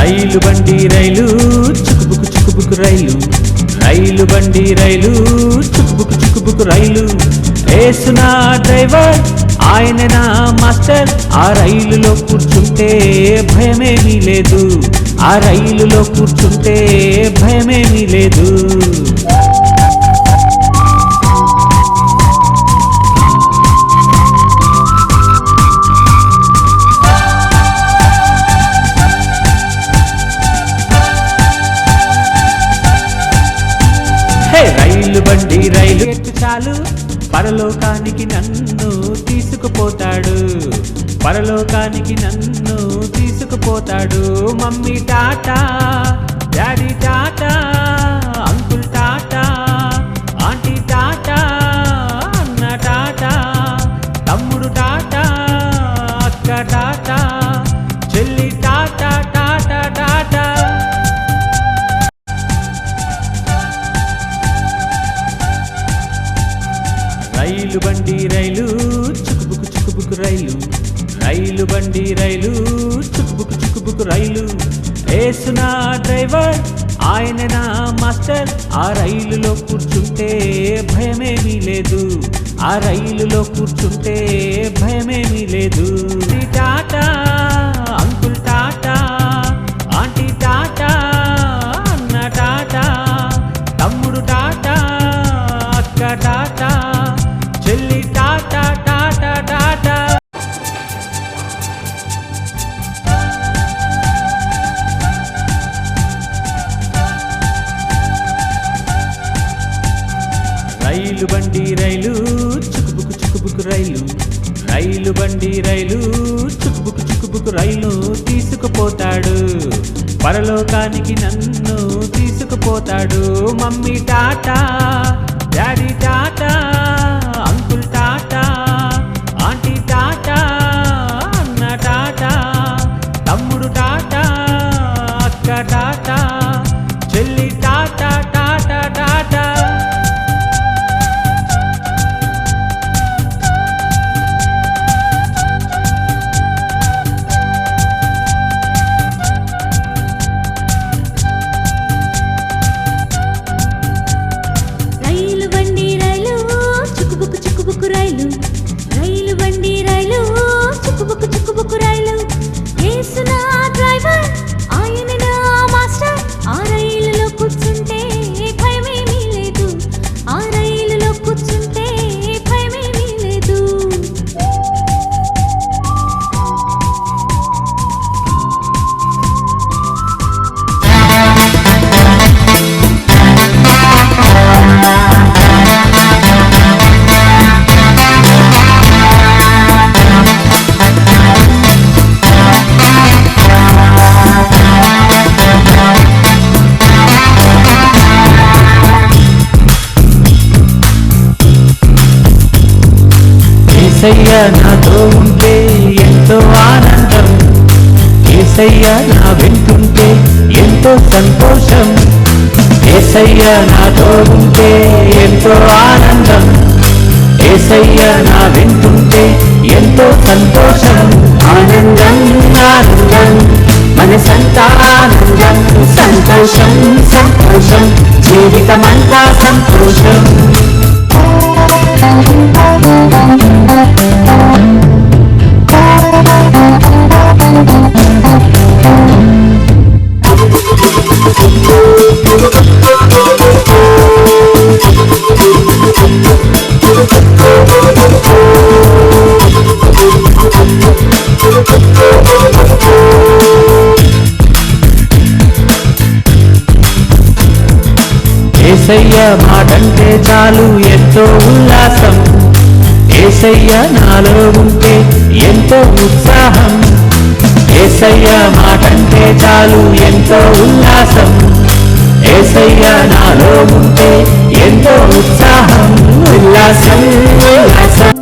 రైలు బండి రైలు చుకుబుకు చుకుబుకు రైలు, రైలు బండి రైలు చుకుబుకు చుకుబుకు రైలు. ఏసునా డ్రైవర్ ఆయన నా మాస్టర్, ఆ రైలులో కూర్చుంటే భయమేమీ లేదు, ఆ రైలులో కూర్చుంటే భయమేమీ లేదు. రైలు బండి రైలు ఎట్టు చాలు పరలోకానికి నన్ను తీసుకుపోతాడు, పరలోకానికి నన్ను తీసుకుపోతాడు. Mummy tata, daddy tata, uncle tata, aunty tata, అన్న టాటా, తమ్ముడు టాటా, అక్క టాటా, చెల్లి టాటా, టాటా టాటా. రైలు బండి రైలు చుకుబుకు చుకుబుకు రైలు, రైలు బండి రైలు చుకుబుకు చుకుబుకు రైలు. ఏసునా డ్రైవర్ ఆయన నా మాస్టర్, ఆ రైలులో కూర్చుంటే భయమేమీ లేదు, ఆ రైలులో కూర్చుంటే భయమేమీ లేదు. Tata, uncle tata, aunty tata, అన్న టాటా, తమ్ముడు టాటా, అక్క టాటా, చెల్లి టాటా, టాటా టాటా. రైలు బండి రైలు చుకుబుకు చుకుబుకు రైలు, రైలు బండి రైలు చుకుబుకు చుకుబుకు రైలు. తీసుకుపోతాడు పరలోకానికి నన్ను తీసుకుపోతాడు. Mummy tata, daddy tata, uncle tata, aunty tata, అన్న టాటా, తమ్ముడు టాటా, అక్క టాటా, చెల్లి టాటా, టాటా టాటా. రైలు బండి రైలు చుకుబుకు చుకుబుకు రైలు, రైలు బండి రైలు చుకుబుకు చుకుబుకు రైలు. ఏసునా డ్రైవర్ ఆయన నా మాస్టర్, ఆ రైలులో కూర్చుంటే భయమేమీ లేదు, ఆ రైలులో కూర్చుంటే భయమేమీ లేదు. ఏసయ్య నాతో ఉంటే ఎంతో ఆనందం, ఏసయ్య నా వెంటుంటే ఎంతో సంతోషం. ఏసయ్య నాతో ఉంటే ఎంతో ఆనందం, ఏసయ్య నా వెంటుంటే ఎంతో సంతోషం. ఆనందం ఆనందం మనసంతా ఆనందం, సంతోషం సంతోషం జీవితమంతా సంతోషం. ఏసయ్య మాటంటే చాలు ఎంతో ఉల్లాసం, ఏసయ్య నాలో ఉంటే ఎంతో ఉత్సాహం. ఏసయ్య మాటంటే చాలు ఎంతో ఉల్లాసం, ఏసయ్య నాలో ఉంటే ఎంతో ఉత్సాహం. ఉల్లాసం ఉల్లాసం.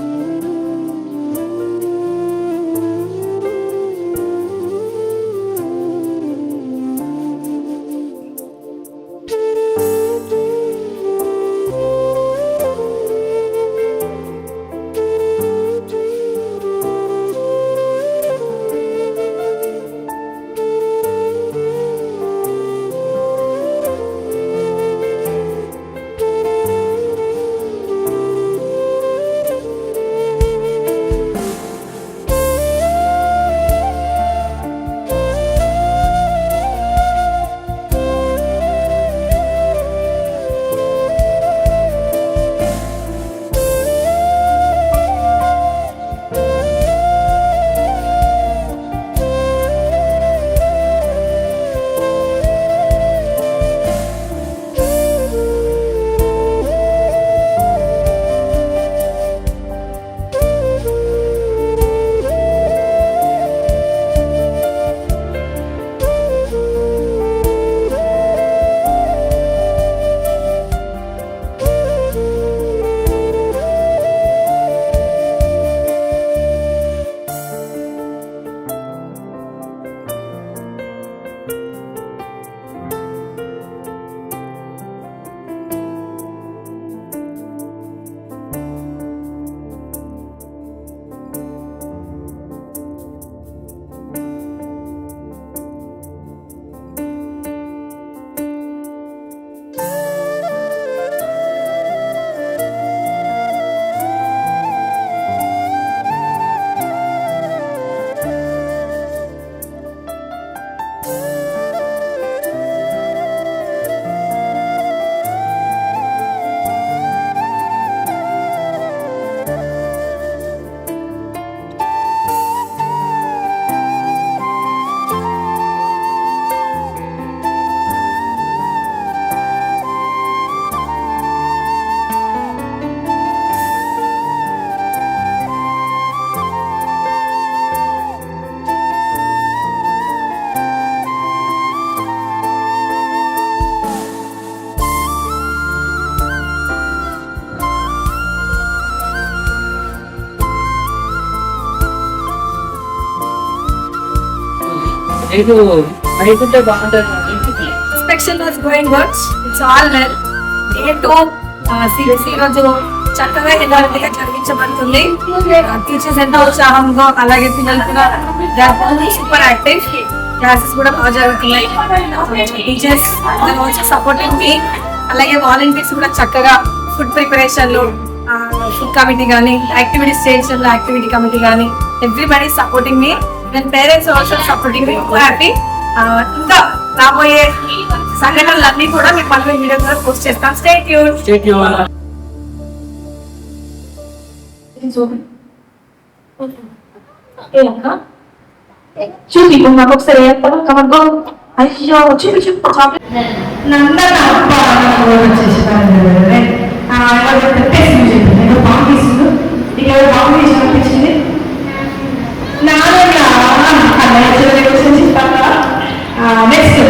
మీకు అయిపోతే బాగుంటుంది. Inspection was going good. It's all well. A2 CBSE రోజు చక్కగా ఎలాంటిగా చదివించబడుతుంది. టీచర్స్ ఎంతో ఉత్సాహంగా, అలాగే పిల్లలు కూడా సూపర్ యాక్టివ్. క్లాసెస్ కూడా బాగా జరుగుతున్నాయి. టీచర్స్ ఆల్సో సపోర్టింగ్ మీ, అలాగే వాలంటీర్స్ కూడా చక్కగా ఫుడ్ ప్రిపరేషన్లు, ఫుడ్ కమిటీ కానీ, యాక్టివిటీ స్టేషన్లో యాక్టివిటీ కమిటీ కానీ, ఎవ్రీబడి సపోర్టింగ్ మీ. దెన్ పేరెంట్స్ ఆల్సో సపోర్టింగ్ మీ. హ్యాపీ. ఇంకా రాబోయే సంఘటనలన్నీ కూడా మేము మళ్ళీ వీడియో ద్వారా పోస్ట్ చేస్తాం. Stay tune. చూపి నాకు ఒకసారి కమర్గో అయ్యో చూపి చూపు అనిపించింది. నెక్స్ట్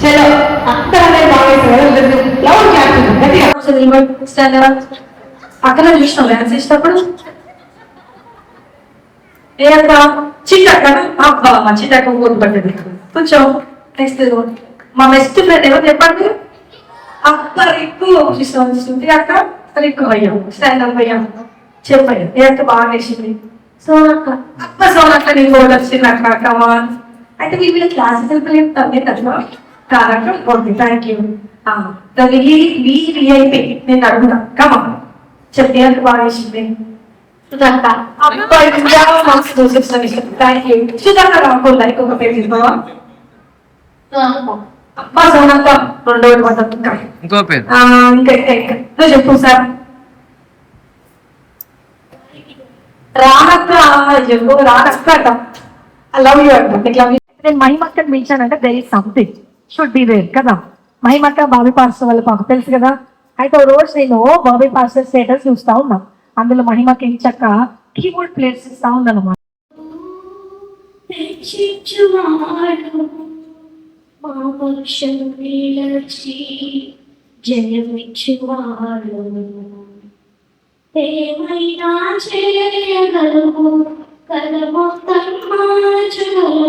చలో అక్కడ అక్కడ చూసినాం డాన్స్ చేసినప్పుడు ఏక చిట్టక్క అబ్బా మా చిట్టక్క ఊరు పడ్డది కొంచెం. నెక్స్ట్ మా బెస్ట్ ఫ్రెండ్ ఎవరు చెప్పండి? అక్క రిక్కు చూస్తుంది అక్క రిక్కు అయ్యాం స్టాండ్ అప్ అయ్యాం చెప్పయ్యా ఏ అక్క బాగా వేసింది. సోనక్క అక్క సోనక్క నీ కూడా వచ్చింది అక్క కమాన్. అయితే మీ వీళ్ళ క్లాసెస్ తగ్గే కదా కాదక్క. Okay thank you. విఐపి నేను అడుగుతా కమా చెప్పి అక్క బాగా వేసింది. సుధాక అబ్బాయి థ్యాంక్ యూ. సుధాక రాకుండా ఇంకొక పేరు తీసుకోవా? అబ్బా సోనక్క రెండో ఇంకో పేరు ఇంకా నువ్వు చెప్పు సార్. రానక్క చెప్పు రానక్క అంట. ఐ లవ్ యూ అంట. నేను మహిమక్కని పిలిచానంటే there is something should be there కదా. మహిమక్క బాబీ పాస్టర్ వాళ్ళ మాకు తెలుసు కదా. అయితే ఓ రోజు నేను బాబీ పాస్టర్ స్టేటస్ చూస్తా ఉన్నా. అందులో మహిమకి చక్క కీబోర్డ్ ప్లేస్ ఇస్తా ఉందన్నమాట. ఏమైనా చేయగలవు కలము మార్చగలవు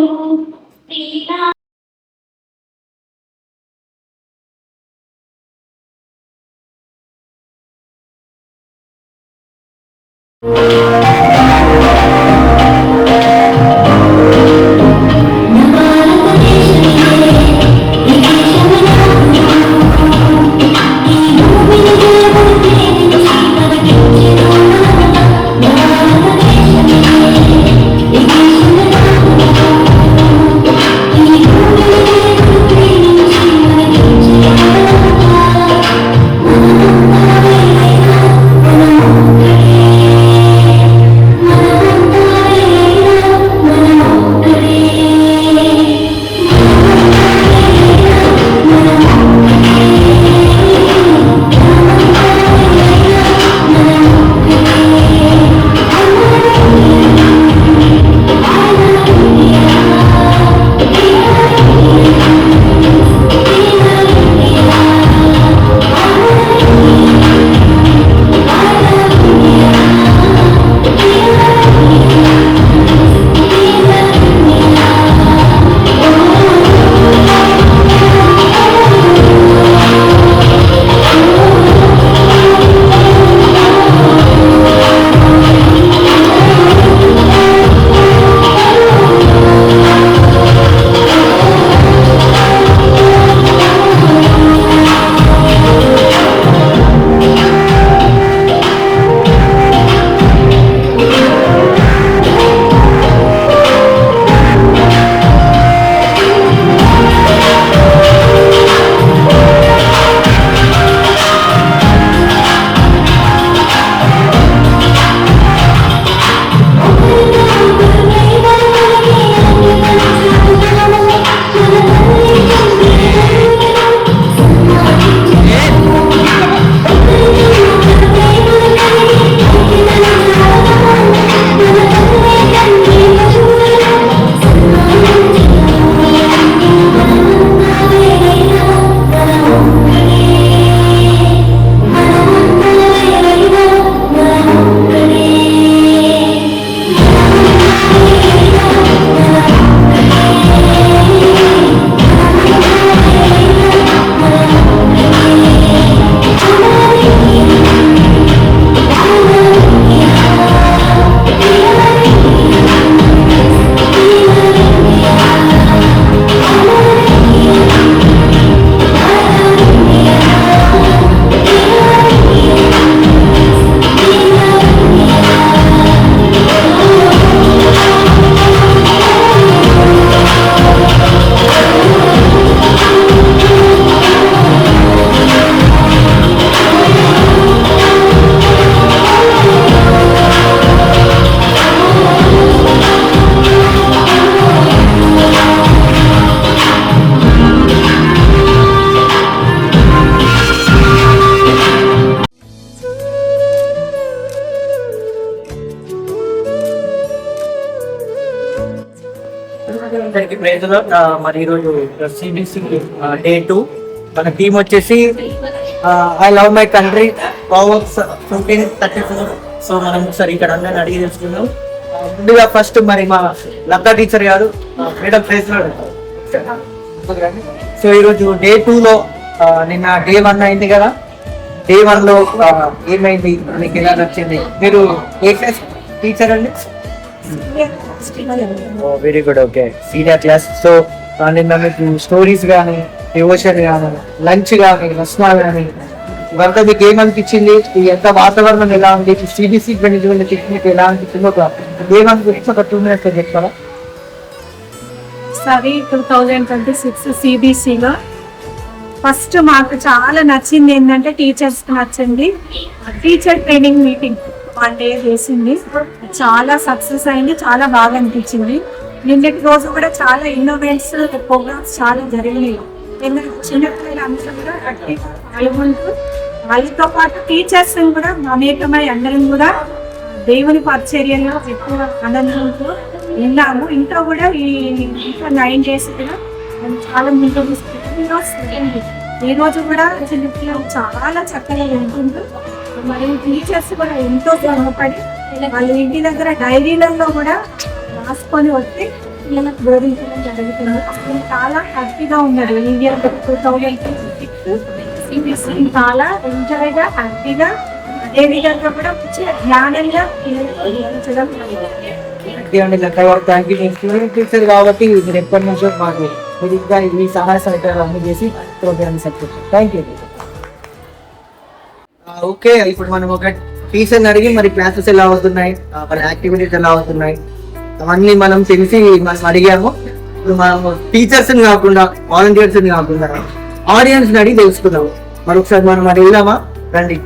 మరి ఈరోజు సిబిసి డే 2 మన టీం వచ్చేసి I love my country powers 1534. So మనం ఒకసారి ఇక్కడ అందరిని అడిగి తెలుసుకున్నాం. ముందుగా ఫస్ట్ మరి మా లతా టీచర్ గారు మేడం ప్లేస్ లో. సో ఈరోజు డే 2లో నిన్న డే 1 అయింది కదా, డే 1లో ఏమైంది, మీకు ఎలా నచ్చింది? మీరు ఏ క్లాస్ టీచర్ అండి? Very good, okay, senior class. So నిన్న మీకు స్టోరీస్ కానీ, డివోషన్ కానీ, లంచ్ కానీ, రస్నాలు కానీ, ఇవంతా మీకు ఏమనిపించింది? ఈ ఎంత వాతావరణం ఎలా ఉంది? సిబిసి 2026 మీకు ఎలా అనిపించింది? ఒక ఏమనిపించి ఒక 2 minutes చెప్తారా? సరే, 2026 సిబిసిలో ఫస్ట్ మాకు చాలా నచ్చింది ఏంటంటే టీచర్స్ నచ్చింది. టీచర్ ట్రైనింగ్ మీటింగ్ 1 day చేసింది, చాలా సక్సెస్ అయింది, చాలా బాగా అనిపించింది. నిన్నటి రోజు కూడా చాలా ఇన్నోవేట్స్ ప్రోగ్రామ్స్ చాలా జరిగినాయి. చిన్నపిల్లలు అందరూ కూడా యాక్టివ్గా పాల్గొంటూ వాళ్ళతో పాటు టీచర్స్ కూడా అనేకమై అందరం కూడా దేవుని పరిచర్యలో ఎక్కువ ఆనందంతో విన్నాము. ఇంకా కూడా ఇంకా 9 days కూడా మేము చాలా ముందు తీసుకుంటాం. ఈ రోజు కూడా చిన్నపిల్లలు చాలా చక్కగా వింటుంటూ మరియు టీచర్స్ కూడా ఎంతో శ్రమపడి వాళ్ళ ఇంటి దగ్గర డైరీలలో కూడా రాసుకొని వచ్చి పిల్లలకు బోధించడం జరుగుతుంది. చాలా హ్యాపీగా ఉన్నారు. ఈ ఇయర్ 2026 చాలా ఎంజాయ్గా, హ్యాపీగా, అదే విధంగా కూడా జ్ఞానంగా బోధించడం టీచర్ కాబట్టి మీరు ఎప్పటి నుంచో మాకు మీరు ఇంకా ఈ సహాయ సహకారాలు అన్ని చేసి program success. Thank you. Okay, ఇప్పుడు మనం ఒక టీచర్ని అడిగి మరి క్లాసెస్ ఎలా అవుతున్నాయి, మరి యాక్టివిటీస్ ఎలా అవుతున్నాయి అవన్నీ మనం తెలిసి మనం అడిగాము. ఇప్పుడు మనం టీచర్స్ కాకుండా, వాలంటీర్స్ కాకుండా ఆడియన్స్ అడిగి తెలుసుకున్నాము. మరి ఒకసారి మనం అది వెళ్దామా? రండి.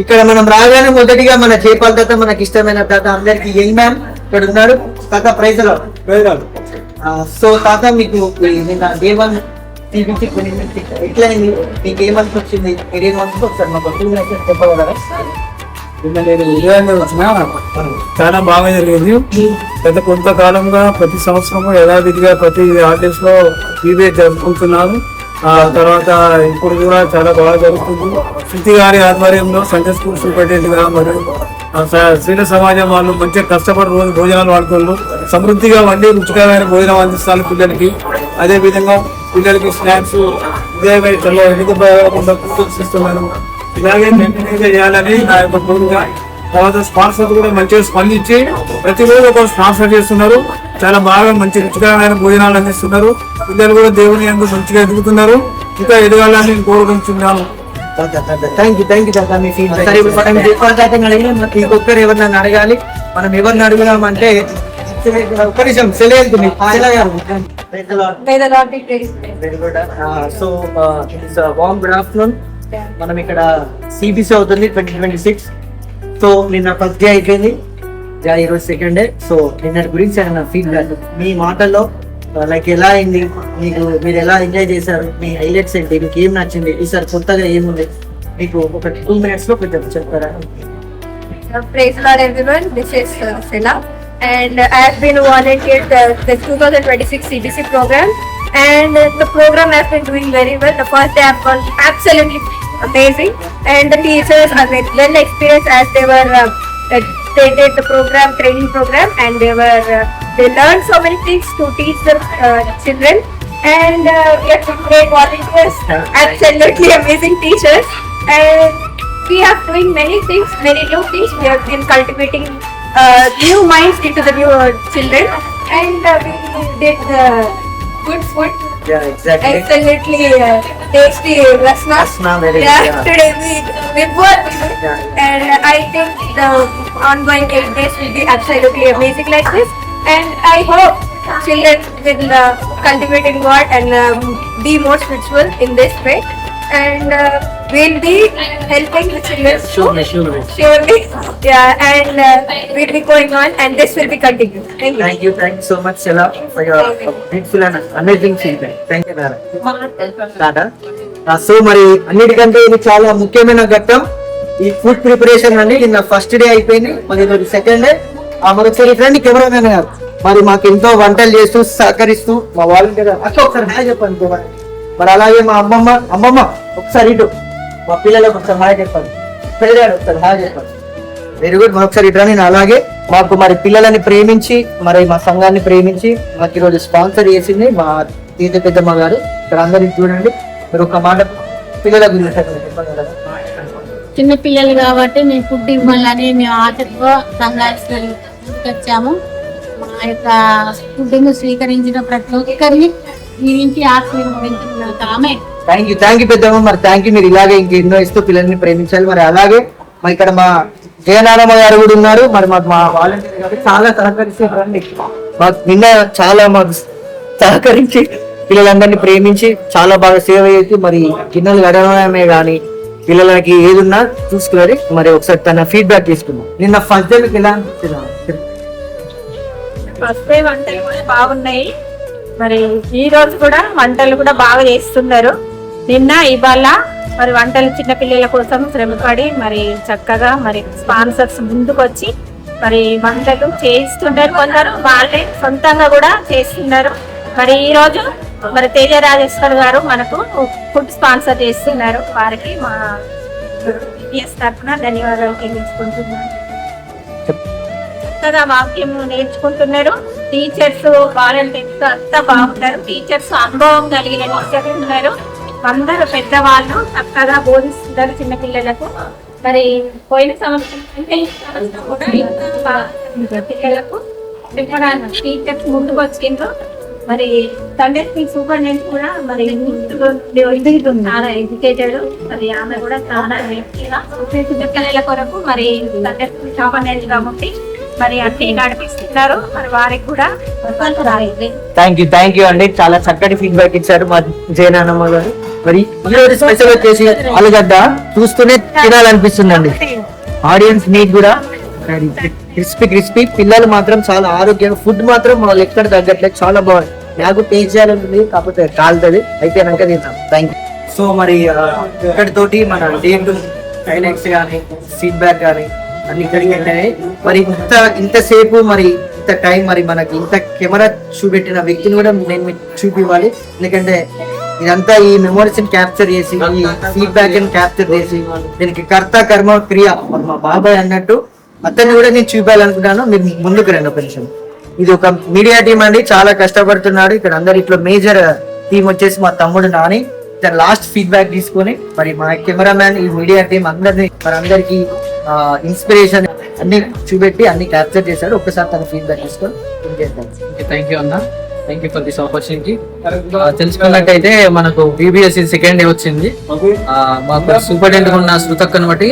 ఇక్కడ మనం రాగానే మొదటిగా మన చేపల తాత, మనకి ఇష్టమైన తాత, అందరికి యంగ్ మ్యాన్ ఇక్కడ ఉన్నారు. తాత ప్రైజ్ సో తాత, మీకు నిన్న డే 1 సిబిసి ఎట్లయింది? మీకు ఏమనిపి వచ్చింది? మీరు ఏమనుకుంటే ఒకసారి మాకు చెప్పగలరా? నిన్న నేను ఉదయాన్నే వచ్చిన చాలా బాగా జరిగింది. గత కొంతకాలంగా ప్రతి సంవత్సరము యథావిధిగా ప్రతి ఆర్టిస్ట్ లో ఈవే జరుపుకుంటున్నారు. తర్వాత ఇప్పుడు కూడా చాలా బాగా జరుగుతుంది. శృతి గారి ఆధ్వర్యంలో సండే స్కూల్ సూపరింటెండెంట్ గా మరియు శ్రీల సమాజం వాళ్ళు మంచిగా కష్టపడి రోజు భోజనాలు వాడుతున్నారు. సమృద్ధిగా వండి రుచికరమైన భోజనం అందిస్తారు పిల్లలకి. అదే విధంగా పిల్లలకి స్నాక్స్ ఇస్తున్నారు. ఇలాగే కంటిన్యూ చేయాలని నా యొక్క కోరిక. తర్వాత స్పాన్సర్ కూడా మంచిగా స్పందించి ప్రతిరోజు ఒక స్పాన్సర్ చేస్తున్నారు. చాలా బాగా మంచి రుచికరమైన భోజనాలు అందిస్తున్నారు. పిల్లలు కూడా దేవుని ఎందుకు మంచిగా ఎదుగుతున్నారు. ఇంకా ఎదగాలని నేను కోరుకుంటున్నాను. ఇంకొకరు ఎవరినైనా అడగాలి. మనం ఎవరిని అడుగుదామంటే ఒక్క నిమిషం సెలవుతుంది. So warm good afternoon. మనం ఇక్కడ సిబిసి అవుతుంది 2026. సో నిన్న ఫస్ట్ డే అయిపోయింది, ఈరోజు సెకండ్ డే. సో నిన్నటి గురించి ఆయన ఫీడ్బ్యాక్ మీ మాటల్లో లైక్ ఎలా అయింది, మీరు ఎలా ఎంజాయ్ చేశారు, మీ హైలైట్స్ ఏంటి, మీకు ఏం నచ్చింది, ఈసారి కొత్తగా ఏముంది, మీకు ఒక 2 minutes లో కొంచెం చెప్తారా? Praise God everyone, this is Sila and I have been volunteered the 2026 CBC program and the program has been doing very well. The first day have gone absolutely amazing and the teachers are well experienced as they were they did the training program and they learned so many things to teach the children and we have been great volunteers, absolutely amazing teachers and we are doing many things, many new things. We have been cultivating new minds into the new children and we did good food. Yeah, exactly. Absolutely tasty rasna. Today we both and I think the ongoing 8 days will be absolutely amazing like this and I hope children will cultivate in God and be more spiritual in this way and we'll be helping the children surely. Yeah, and we'll be going on and this will be continued. Thank you so much Sela for your beautiful and amazing feedback. Thank you Dada. So మరి అన్నిటికంటే ఇది చాలా ముఖ్యమైన ఘట్టం, ఈ food preparation అండి. నిన్న first day అయిపోయింది, మరి ఈరోజు సెకండ్ డే. మరొకసారి ఫ్రెండ్ కెమెరామెన్ గారు మరి మాకు ఎంతో వంటలు చేస్తూ సహకరిస్తూ మా వాలంటీర్ అక్క ఒకసారి హాయ్ చెప్పండి మరి అలాగే మా అమ్మమ్మ ఒకసారి ఇటు మా పిల్లలకు ఒకసారి హాయ్ చెప్పండి పెళ్ళాడు ఒకసారి హాయ్ చెప్పండి వెరీ గుడ్ మరొకసారి ఇటు నేను అలాగే మాకు మరి పిల్లలని ప్రేమించి మరి మా సంఘాన్ని ప్రేమించి మాకు ఈరోజు స్పాన్సర్ చేసింది మా తీర్థ పెద్దమ్మ గారు. ఇక్కడ అందరికి చూడండి మీరు ఒక మాట పిల్లల గురించి చెప్పండి. చిన్న పిల్లలు కాబట్టి మేము ఫుడ్ ఇవ్వాలని మేము ఆటతో సంఘానికి వచ్చాము. మా యొక్క ఫుడ్ను స్వీకరించిన ప్రతి ఒక్కరిని దీవించి ఆశీర్వదించుకున్నాము. థ్యాంక్ యూ పెద్దమ్మ. మరి థ్యాంక్ యూ. మీరు ఇలాగే ఇంకెన్నో ఇస్తూ పిల్లల్ని ప్రేమించాలి. మరి అలాగే మా ఇక్కడ మా జయనారాయణ గారు కూడా ఉన్నారు. మరి మాకు మా వాలంటీర్ గారు చాలా సహకరిస్తున్నారండి. మాకు నిన్న చాలా మాకు సహకరించి పిల్లలందరినీ ప్రేమించి చాలా బాగా సేవ చేసి మరి గిన్నెలు గడవడమే కానీ పిల్లలకి ఏదున్నా చూసుకుని మరి ఒకసారి తన ఫీడ్బ్యాక్ తీసుకున్నాం. నిన్న ఫస్ట్ డే మీకు ఎలా అనిపిస్తుంది? ఫస్ట్ డే వంటలు కూడా బాగున్నాయి. మరి ఈ రోజు కూడా వంటలు కూడా బాగా చేస్తున్నారు. నిన్న ఇవాళ మరి వంటలు చిన్న పిల్లల కోసం శ్రమపడి మరి చక్కగా మరి స్పాన్సర్స్ ముందుకు వచ్చి మరి వంటలు చేయిస్తున్నారు. కొందరు వాళ్ళే సొంతంగా కూడా చేస్తున్నారు. మరి ఈ రోజు మరి తేజ రాజేశ్వర్ గారు మనకు ఫుడ్ స్పాన్సర్ చేస్తున్నారు. వారికి మా తరఫున ధన్యవాదాలు తెలియజేసుకుంటున్నాను. చక్కగా వాక్యం నేర్చుకుంటున్నారు. టీచర్స్ వాలంటీర్స్ అంతా బాగుంటారు. టీచర్స్ అనుభవం కలిగిన టీచర్లు ఉన్నారు. అందరూ పెద్దవాళ్ళు చక్కగా బోధిస్తున్నారు చిన్నపిల్లలకు. మరి పోయిన సంవత్సరం కూడా పిల్లలకు టీచర్స్ ముందుకు వచ్చిండ్రు. మరి సండే స్కూల్ సూపరింటెండెంట్ కూడా మరి చాలా ఎడ్యుకేటెడ్. మరి ఆమె కూడా చాలా చిన్నపిల్లల కొరకు మరి సండే స్కూల్ సూపరింటెండెంట్ కాబట్టి మరి అన్ని నడిపిస్తున్నారు. మరి వారికి కూడా థ్యాంక్ యూ అండి. చాలా చక్కటి ఫీడ్బ్యాక్ ఇచ్చారు మా జయనానమ్మ గారు. మరి ఈరోజు స్పెషల్ వచ్చేసి ఆలుగడ్డ చూస్తూనే తినాలనిపిస్తుందండి. ఆడియన్స్ నీట్ కూడా క్రిస్పీ. పిల్లలు మాత్రం చాలా ఆరోగ్యంగా ఫుడ్ మాత్రం వాళ్ళు ఎక్కడ తగ్గట్లేదు. చాలా బాగుంది. నాకు టేస్ట్ చేయాలని కాకపోతే కాలుతుంది అయిపోయాక తింటాం. Thank you. సో మరి ఇక్కడితోటి మన డే 2 హైలైట్స్ కానీ ఫీడ్బ్యాక్ కానీ అన్ని ఇక్కడికి వెళ్ళాయి. మరి ఇంతసేపు మరి ఇంత టైం మరి మనకి ఇంత కెమెరా చూపెట్టిన వ్యక్తిని కూడా నేను మీకు చూపివ్వాలి. ఎందుకంటే ఇదంతా ఈ మెమోరీస్ ని క్యాప్చర్ చేసి ఈ ఫీడ్బ్యాక్ ని క్యాప్చర్ చేసి దీనికి కర్త కర్మ క్రియ మా బాబాయ్ అన్నట్టు అతన్ని కూడా నేను చూపించాలనుకుంటాను. మీరు ముందుకు రండి ఒక నిమిషం. ఇది ఒక మీడియా టీం అండి, చాలా కష్టపడుతున్నాడు. ఇక్కడ అందరు ఇట్లా మేజర్ టీం వచ్చేసి మా తమ్ముడు నాని లాస్ట్ ఫీడ్బ్యాక్ తీసుకొని మరి మా కెమెరామ్యాన్ ఈ మీడియా టీం అందరినీ మరి అందరికి ఇన్స్పిరేషన్ అన్ని చూపెట్టి అన్ని క్యాప్చర్ చేశాడు. ఒక్కసారి తన ఫీడ్బ్యాక్ తీసుకొని థ్యాంక్ యూ అన్న. Thank you for this opportunity. తెలుసుకున్నట్టయితే మనకు BBSC సెకండ్ డే వచ్చింది. మాకు సూపరింటెండెంట్ ఉన్న శృతక్కను బట్టి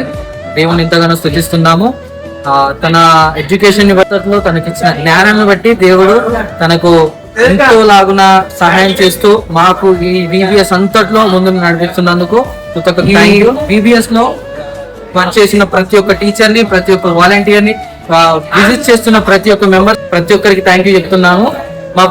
దేవుని ఎంతగానో స్తుతిస్తున్నాము. తన ఎడ్యుకేషన్ లో తనకిచ్చిన జ్ఞానాన్ని బట్టి దేవుడు తనకు ఎంతో లాగున సహాయం చేస్తూ మాకు ఈ VBS అంతట్లో ముందుకు నడిపిస్తున్నందుకు VBS లో పనిచేసిన ప్రతి ఒక్క టీచర్ ని, ప్రతి ఒక్క వాలంటీర్ ని, విజిట్ చేస్తున్న ప్రతి ఒక్క మెంబర్, ప్రతి ఒక్కరికి థ్యాంక్ యూ చెప్తున్నాము. మా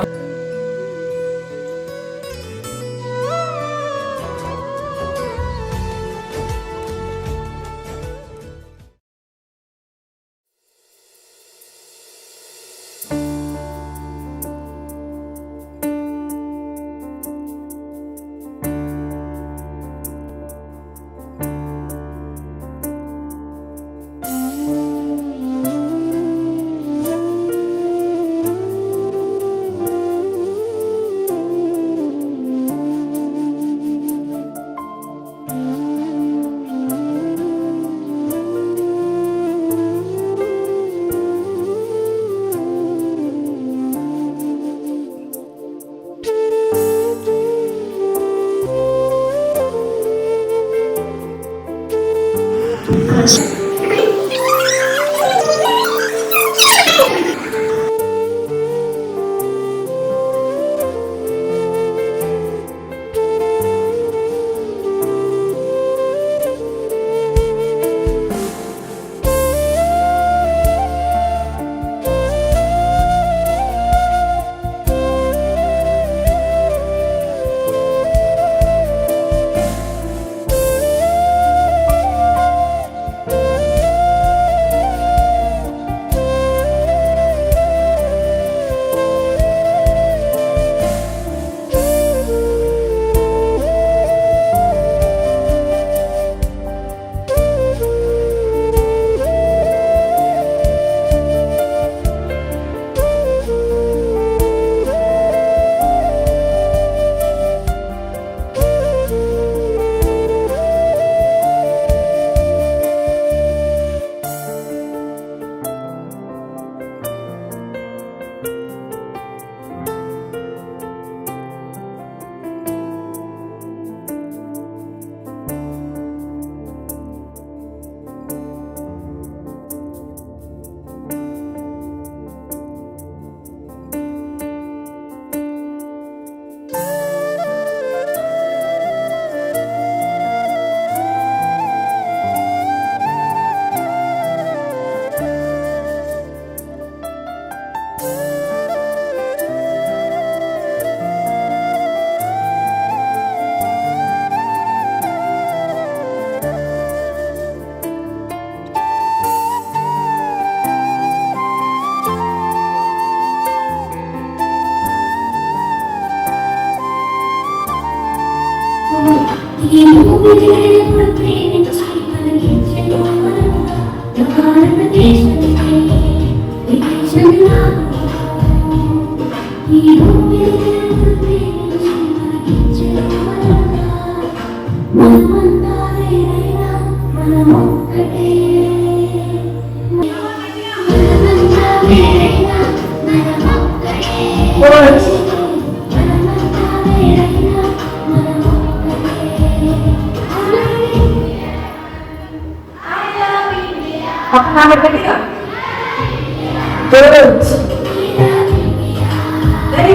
Very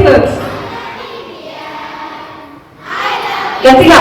good. గట్టిగా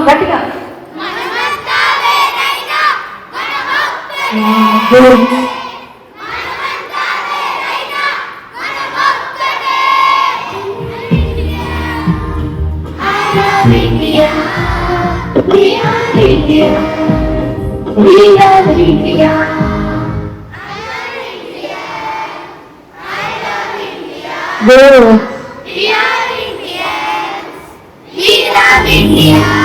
గట్టిగా India.